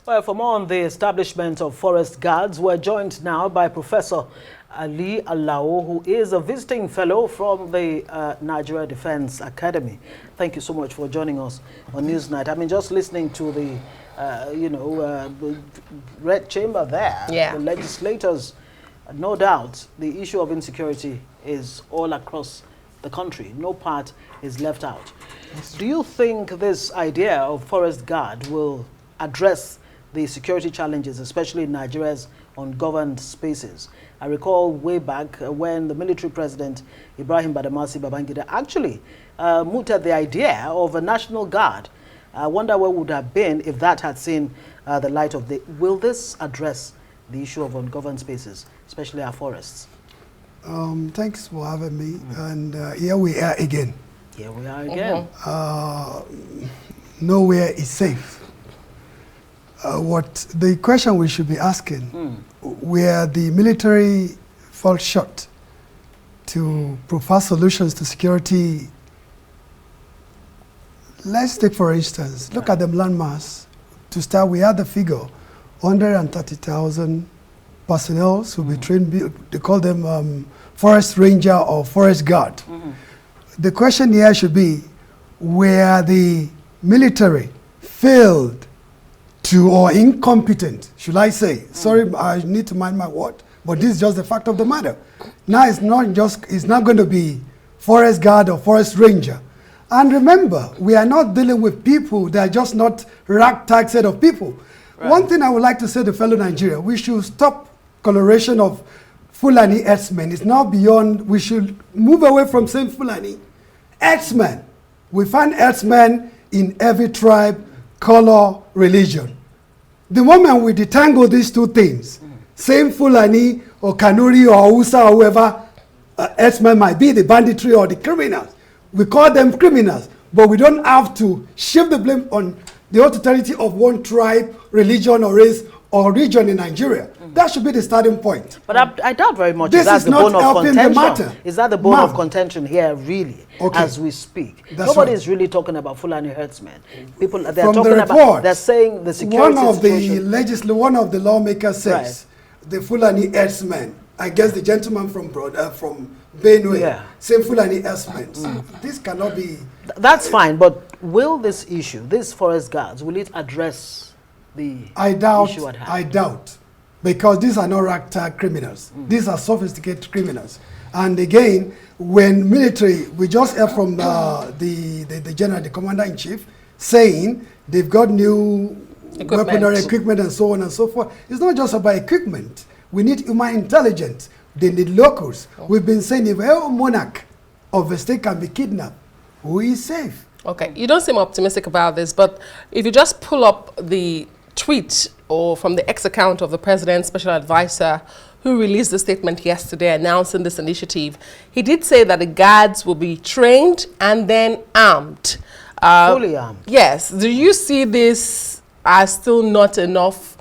Well, for more on the establishment of forest guards, we're joined now by Professor Alao, who is a visiting fellow from the Nigeria Defense Academy. Thank you so much for joining us on Newsnight. I mean, just listening to the, Red Chamber there, the legislators, no doubt, the issue of insecurity is all across the country. No part is left out. Do you think this idea of forest guard will address the security challenges, especially in Nigeria's ungoverned spaces? I recall way back when the military president, Ibrahim Badamasi Babangida, actually mooted the idea of a national guard. I wonder what would have been if that had seen the light of day. Will this address the issue of ungoverned spaces, especially our forests? Thanks for having me. And here we are again. Here we are again. Nowhere is safe. What the question we should be asking, where the military fall short to provide solutions to security. Let's take, for instance, look at the landmass. To start, we had the figure, 130,000 personnel who be trained, they call them forest ranger or forest guard. The question here should be, where the military failed to, or incompetent, should I say, sorry, I need to mind my word, but this is just the fact of the matter. Now it's not going to be forest guard or forest ranger. And remember, we are not dealing with people that are just not ragtag set of people. Right. One thing I would like to say to fellow Nigeria, we should stop coloration of Fulani herdsmen. It's now beyond, we should move away from saying Fulani. Herdsmen. We find herdsmen in every tribe, color, religion. The moment we detangle these two things, same Fulani or Kanuri or Hausa or whoever herdsmen might be, the banditry or the criminals, we call them criminals, but we don't have to shift the blame on the authority of one tribe, religion, or race, or region in Nigeria. That should be the starting point. But I doubt very much is that the bone of contention. Is that the bone of contention here, really, as we speak? Nobody is really talking about Fulani herdsmen. People, they're talking about, they're saying the security situation. One of the lawmakers says, the Fulani herdsmen, I guess the gentleman from Benue, same Fulani herdsmen. This cannot be... That's fine, but will this issue, these forest guards, will it address the issue at hand? I doubt, because these are not ragtag criminals. These are sophisticated criminals. And again, when military, we just heard from the general, the commander-in-chief, saying they've got new weaponry equipment and so on and so forth. It's not just about equipment. We need human intelligence. They need locals. We've been saying if a monarch of a state can be kidnapped, who is safe? Okay, you don't seem optimistic about this, but if you just pull up the tweet or from the X account of the president's special advisor who released the statement yesterday announcing this initiative, he did say that the guards will be trained and then armed. Fully armed. Yes. Do you see this as still not enough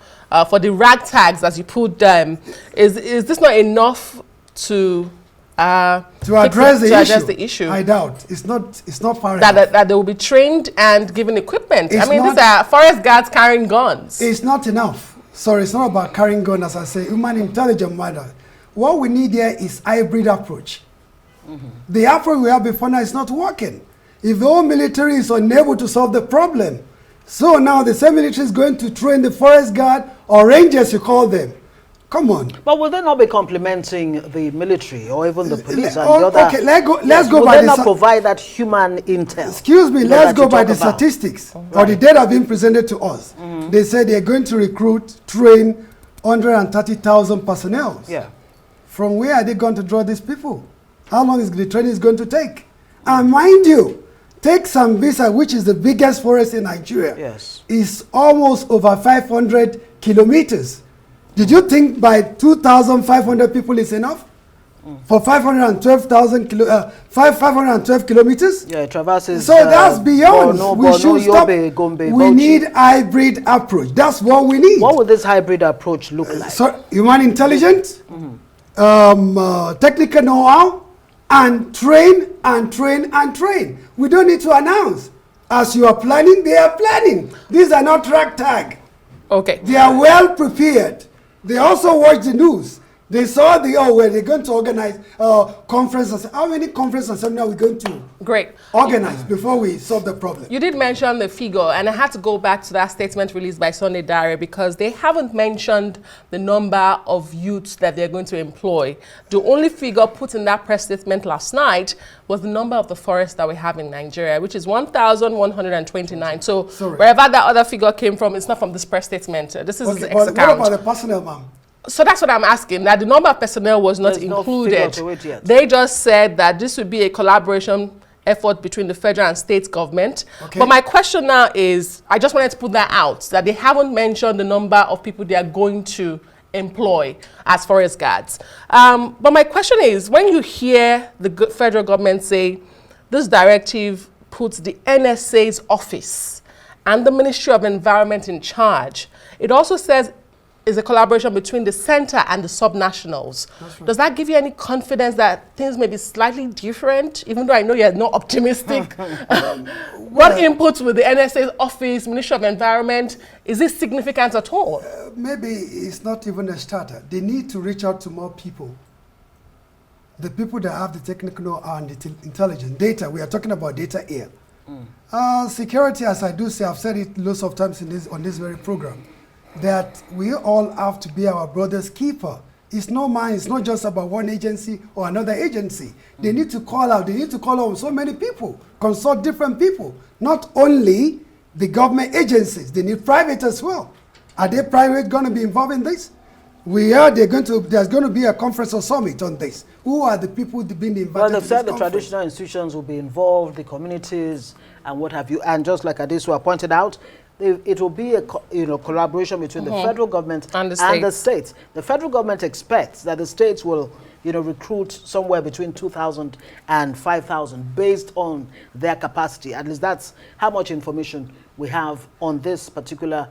for the ragtags, as you put them? Is this not enough to address the issue? I doubt. It's not far enough. That they will be trained and given equipment. I mean, these are forest guards carrying guns. It's not enough. Sorry, it's not about carrying guns, as I say. Human intelligence matter. What we need here is hybrid approach. The approach we have before now is not working. If the whole military is unable to solve the problem, so now the same military is going to train the forest guard or rangers, you call them. Come on. But will they not be complementing the military or even the police and the other? Okay, let's go will by they not provide that human intel? Excuse me, let's go by the statistics or the data being presented to us. They said they're going to train 130,000 personnel. Yeah. From where are they going to draw these people? How long is the training going to take? And mind you, take Sambisa, which is the biggest forest in Nigeria. Yes. Is almost over 500 kilometers. Did you think by 2,500 people is enough? For 512 kilometers? Yeah, it traverses. So that's beyond. We should stop. We need hybrid approach. That's what we need. What would this hybrid approach look like? So, human intelligence, technical know-how, and train and train and train. We don't need to announce. As you are planning, they are planning. These are not ragtag. Okay. They are well prepared. They also watch the news. They saw where they're going to organize conferences. How many conferences and seminars are we going to organize before we solve the problem? You did mention the figure, and I had to go back to that statement released by Sunday Diary because they haven't mentioned the number of youths that they're going to employ. The only figure put in that press statement last night was the number of the forests that we have in Nigeria, which is 1,129. So wherever that other figure came from, it's not from this press statement. This is the X account. What about the personnel, ma'am? So that's what I'm asking, that the number of personnel was not included. They just said that this would be a collaboration effort between the federal and state government. Okay. But my question now is, I just wanted to put that out, that they haven't mentioned the number of people they are going to employ as forest guards. But my question is, when you hear the federal government say, this directive puts the NSA's office and the Ministry of Environment in charge, it also says is a collaboration between the center and the subnationals. Right. Does that give you any confidence that things may be slightly different, even though I know you're not optimistic? What input with the NSA's office, Ministry of Environment, is this significant at all? Maybe it's not even a starter. They need to reach out to more people. The people that have the technical know-how and the intelligence. Data, we are talking about data here. Security, as I do say, I've said it lots of times on this very program, that we all have to be our brother's keeper. It's not just about one agency or another agency. They need to call out, they need to call on so many people, consult different people, not only the government agencies, they need private as well. Are they private going to be involved in this? There's going to be a conference or summit on this. Who are the people being invited? Well, they've said the traditional institutions will be involved, the communities and what have you. And just like Adesua pointed out, it will be a collaboration between the federal government and the states. The federal government expects that the states will recruit somewhere between 2,000 and 5,000 based on their capacity. At least that's how much information we have on this particular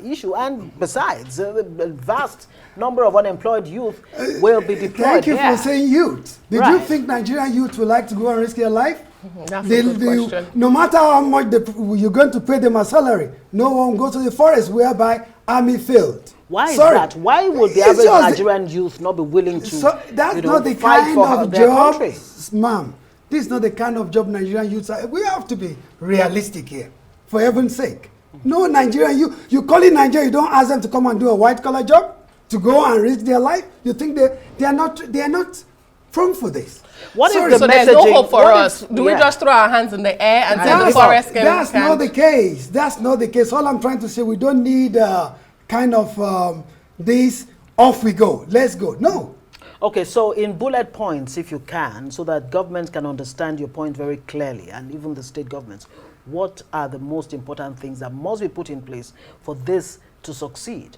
issue. And besides, a vast number of unemployed youth will be deployed. Thank you for saying youth. Did you think Nigerian youth would like to go and risk their life? That's a good question. No matter how much you're going to pay them a salary, no one goes to the forest whereby army failed. Why is that? Why would the average Nigerian youth not be willing to that's not the kind of job, ma'am. This is not the kind of job Nigerian youths are. We have to be realistic here, for heaven's sake. No Nigerian youth, you call it Nigeria, you don't ask them to come and do a white-collar job, to go and risk their life. You think they are not prone for this. What is the messaging? There's no hope for us. Do we just throw our hands in the air and say the forest can? That's not the case. That's not the case. All I'm trying to say, we don't need kind of this, off we go, let's go. No. Okay, so in bullet points, if you can, so that governments can understand your point very clearly, and even the state governments, what are the most important things that must be put in place for this to succeed?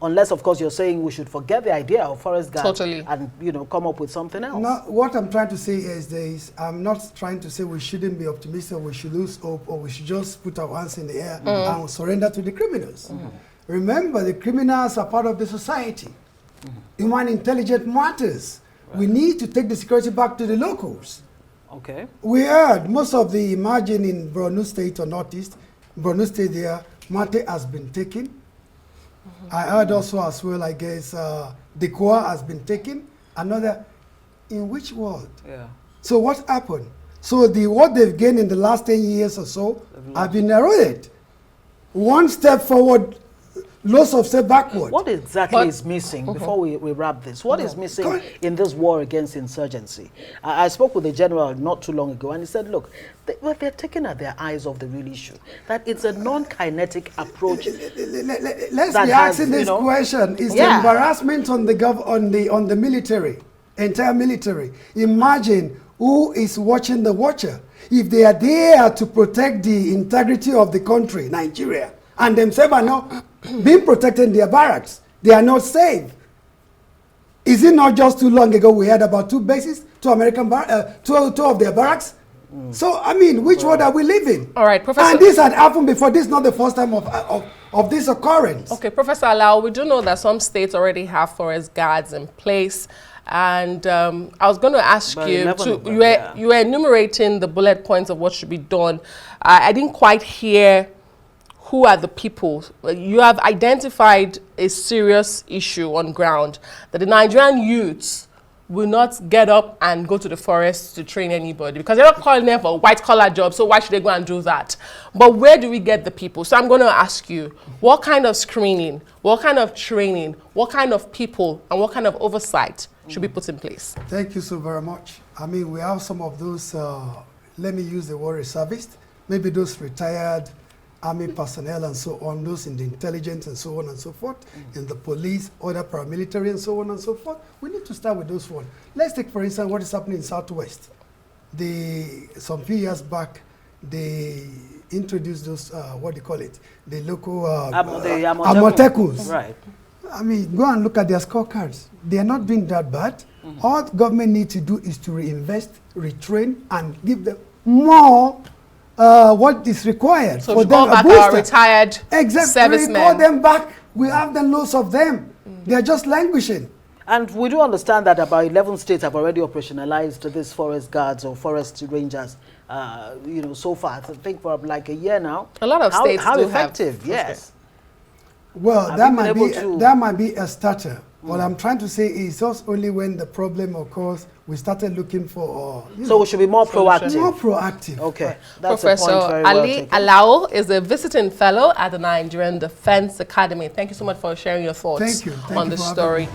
Unless, of course, you're saying we should forget the idea of forest guards and come up with something else. No, what I'm trying to say is this. I'm not trying to say we shouldn't be optimistic, we should lose hope, or we should just put our hands in the air and surrender to the criminals. Remember, the criminals are part of the society. Human intelligence matters. Right. We need to take the security back to the locals. Okay. We heard most of the margin in Borno State or Northeast, Borno State there, Mate has been taken. I heard also as well, I guess, Dekwa has been taken. Another, in which world? Yeah. So what happened? So what they've gained in the last 10 years or so have been eroded. One step forward, lots of step backward. What exactly is missing, before we wrap this, what is missing in this war against insurgency? I spoke with a general not too long ago, and he said, look, they're taking at their eyes off the real issue, that it's a non-kinetic approach. Let's be asking this question. Is the embarrassment on the military, entire military? Imagine who is watching the watcher. If they are there to protect the integrity of the country, Nigeria, and themselves are not being protected in their barracks, they are not safe. Is it not just too long ago we had about two bases, two of their barracks? So, I mean, which world are we living? All right, Professor. And this had happened before. This is not the first time of this occurrence. Okay, Professor Alao, we do know that some states already have forest guards in place. And I was going to ask you, you were enumerating the bullet points of what should be done. I didn't quite hear who are the people? You have identified a serious issue on ground that the Nigerian youths will not get up and go to the forest to train anybody because they're not calling them for white-collar jobs, so why should they go and do that? But where do we get the people? So I'm going to ask you, what kind of screening, what kind of training, what kind of people, and what kind of oversight should be put in place? Thank you so very much. I mean, we have some of those, let me use the word reservists, maybe those retired army personnel and so on, those in the intelligence and so on and so forth, in the police, other paramilitary and so on and so forth. We need to start with those ones. Let's take, for instance, what is happening in Southwest. Some few years back, they introduced those, what do you call it? The local Amotekos. Right. I mean, go and look at their scorecards. They are not doing that bad. All the government needs to do is to reinvest, retrain, and give them more what is required. So for them, back our retired servicemen. We call them back. We have the loads of them. They are just languishing. And we do understand that about 11 states have already operationalized these forest guards or forest rangers, you know, so far. I think for like a year now. A lot of states how do effective, have. Yes. Well, that might be a starter. What I'm trying to say is just only when the problem occurs, we started looking for... so we should be more proactive. More proactive. Okay. That's Professor a point very Ali Alao is a visiting fellow at the Nigerian Defense Academy. Thank you so much for sharing your thoughts on this story.